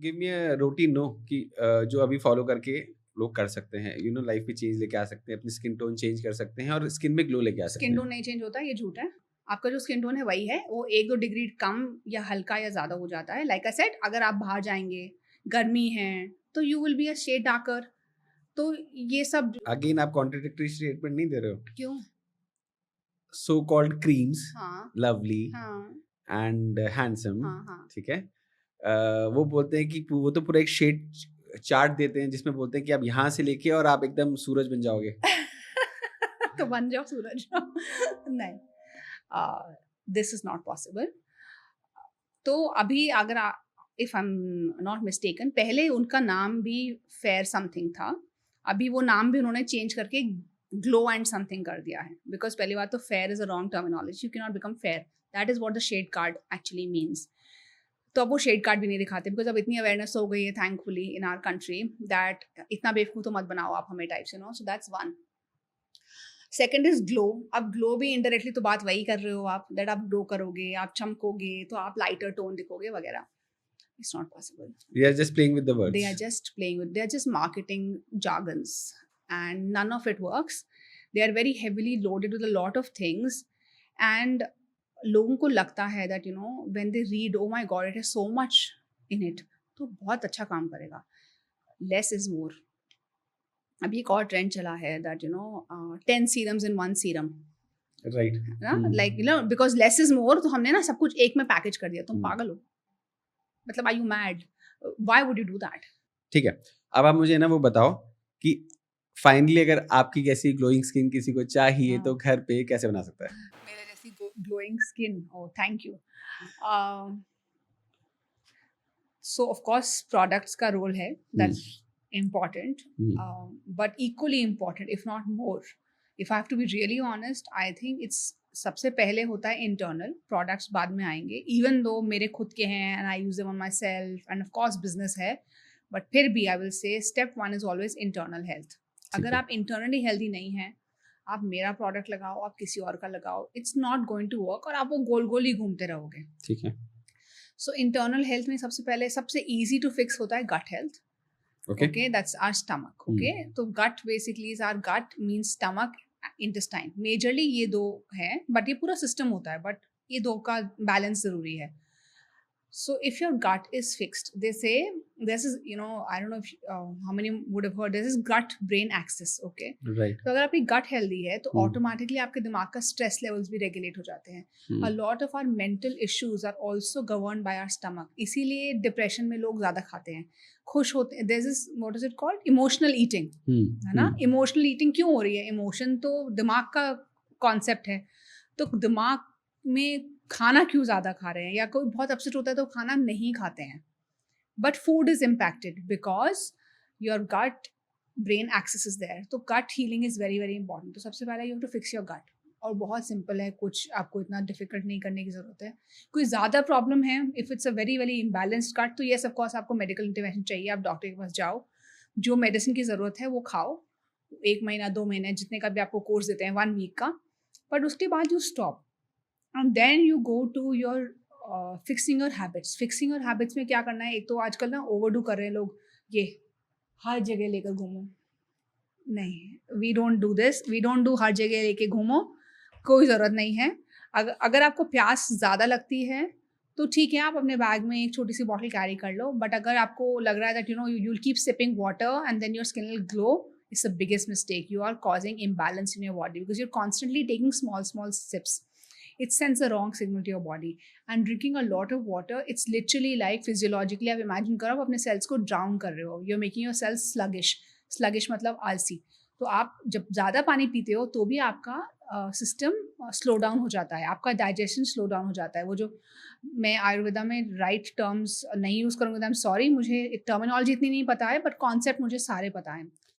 Give me a routine no कि जो अभी फॉलो करके लोग कर सकते हैं, लाइफ में चेंज लेके आ सकते हैं, अपनी स्किन टोन चेंज कर सकते हैं और स्किन में ग्लो लेके आ सकते स्किन हैं। टोन नहीं चेंज होता, ये झूठ है। आपका जो स्किन टोन है वही है, वो 1-2 डिग्री कम या हल्का या ज़्यादा हो जाता है। लाइक आई सेड, अगर आप बाहर जाएँगे, गर्मी है, तो you will be a shade darker. तो ये सब अगेन आप कॉन्ट्रडिक्टरी स्टेटमेंट नहीं दे रहे हो। क्यों? सो कॉल्ड क्रीम्स, हाँ, लवली हाँ, एंड हैंडसम, हाँ, हाँ। ठीक है? वो बोलते हैं कि वो तो पूरा एक शेड चार्ट देते हैं जिसमें बोलते हैं कि आप यहाँ से लेके और आप एकदम सूरज बन जाओगे। तो बन जाओ सूरज। नहीं, दिस इज़ नॉट पॉसिबल। तो अभी अगर if I am not mistaken, पहले उनका नाम भी फेयर समथिंग था। अभी वो नाम भी उन्होंने चेंज करके ग्लो एंड समथिंग कर दिया है, बिकॉज पहली बात तो fair is a wrong terminology, you can not become fair. That is what the shade card actually means. तो अब वो शेड कार्ड भी नहीं दिखाते, बिकॉज अब इतनी अवेयरनेस हो गई है thankfully in our country that इतना बेवकूफ़ तो मत बनाओ आप हमें टाइप से, no. So that's one. Second is glow. अब ग्लो भी इनडायरेक्टली तो बात वही कर रहे हो आप, दैट आप ग्लो करोगे, आप चमकोगे, तो आप लाइटर टोन दिखोगे वगैरह। It's not possible. We are just playing with the They words. are just playing with, they're just marketing jargons, and none of it works. They are very heavily loaded with a lot of things, and लोगों को लगता है that when they read, oh my god, it has so much in it, तो बहुत अच्छा काम करेगा। Less is more. अभी एक और ट्रेंड चला है that 10 serums in one serum, right. है ना? Like because less is more, तो हमने ना सब कुछ एक में पैकेज कर दिया। तुम पागल हो? मतलब are you mad? Why would you do that? ठीक है। अब आप मुझे ना वो बताओ कि फाइनली अगर आपकी जैसी ग्लोइंग स्किन किसी को चाहिए तो हाँ। घर पे कैसे बना सकता है? मेरे जैसी glowing skin, oh thank you. So of course products का रोल है, hmm, that's important, hmm, but equally important if not more, if I have to be really honest, I think it's सबसे पहले होता है इंटरनल, प्रोडक्ट्स बाद में आएंगे। Even though मेरे खुद के हैं and I use them on my self end of course business है, बट फिर भी I will say step one is always internal health. ठीक अगर है। आप इंटरनली हेल्दी नहीं हैं, आप मेरा प्रोडक्ट लगाओ, आप किसी और का लगाओ, it's not going to work, और आप वो गोल गोल ही घूमते रहोगे। ठीक है। सो इंटरनल हेल्थ में सबसे पहले सबसे इजी टू फिक्स होता है gut health. Okay. Okay, that's our stomach. Hmm, okay, तो gut basically is our gut means stomach, intestine, majorly ये दो हैं, बट ये पूरा सिस्टम होता है, बट ये दो का बैलेंस जरूरी है। So if your gut is fixed, they say this is, I don't know if how many would have heard, this is gut brain axis. Okay, right. तो अगर आपकी गट हेल्दी है तो हुँ, ऑटोमेटिकली आपके दिमाग का स्ट्रेस लेवल्स भी regulate हो जाते हैं। Hmm, a lot of our mental issues are also govern by our stomach, इसीलिए डिप्रेशन में लोग ज़्यादा खाते हैं, खुश होते हैं। This is what is it called, emotional eating, hmm, है हुँ, ना? इमोशनल ईटिंग क्यों हो रही है? इमोशन तो दिमाग का कॉन्सेप्ट है, तो दिमाग में खाना क्यों ज़्यादा खा रहे हैं, या कोई बहुत अपसेट होता है तो खाना नहीं खाते हैं, but food is impacted because your gut brain axis is there. तो gut healing is very very important. तो सबसे पहले you have to fix your gut, और बहुत सिंपल है, कुछ आपको इतना डिफिकल्ट नहीं करने की जरूरत है। कोई ज़्यादा प्रॉब्लम है, if it's a very very imbalanced gut, तो ये सब कोर्स आपको मेडिकल इंटरवेंशन चाहिए, आप डॉक्टर के पास जाओ, जो मेडिसिन की ज़रूरत है वो खाओ, 1 महीना 2 महीने जितने का भी आपको कोर्स देते हैं, 1 वीक का, बट उसके बाद you stop and then you go to your fixing your habits. Fixing your habits में क्या करना है? एक तो आजकल ना ओवरडू कर रहे हैं लोग, ये हर जगह लेकर घूमो। नहीं, we don't do this, we don't do हर जगह लेके घूमो, कोई ज़रूरत नहीं है। अगर आपको प्यास ज़्यादा लगती है तो ठीक है, आप अपने बैग में एक छोटी सी बॉटल कैरी कर लो, बट अगर आपको लग रहा है that you will keep sipping water and then your skin will glow, it's the biggest mistake. You are causing imbalance in your body because you're constantly taking small small sips. It sends a wrong signal to your body. And drinking a lot of water, it's literally like physiologically, आप imagine करो, आप अपने cells को drown कर रहे हो, you're making your cells sluggish. Sluggish मतलब आलसी। तो आप जब ज़्यादा पानी पीते हो तो भी आपका सिस्टम स्लो डाउन हो जाता है, आपका डाइजेशन स्लो डाउन हो जाता है। वो जो मैं आयुर्वेदा में राइट टर्म्स नहीं यूज़ करूँगी, आई एम सॉरी, मुझे टर्मिनोलॉजी इतनी नहीं पता है, बट कॉन्सेप्ट मुझे सारे पता हैं।